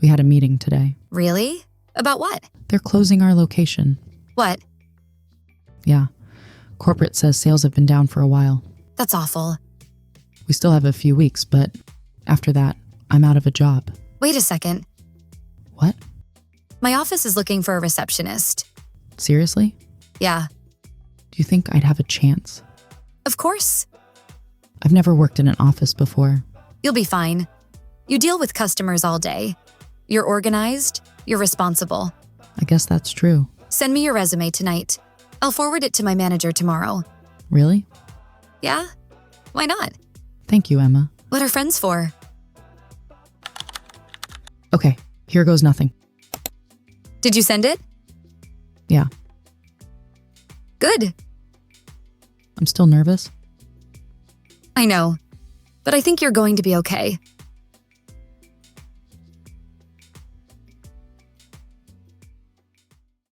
We had a meeting today. Really? About what? They're closing our location. What? Yeah. Corporate says sales have been down for a while. That's awful. We still have a few weeks, but after that, I'm out of a job. Wait a second. What? My office is looking for a receptionist. Seriously? Yeah. Do you think I'd have a chance? Of course. I've never worked in an office before. You'll be fine. You deal with customers all day. You're organized. You're responsible. I guess that's true. Send me your resume tonight. I'll forward it to my manager tomorrow. Really? Yeah? Why not? Thank you, Emma. What are friends for? Okay, here goes nothing. Did you send it? Yeah. Good. I'm still nervous. I know, but I think you're going to be okay.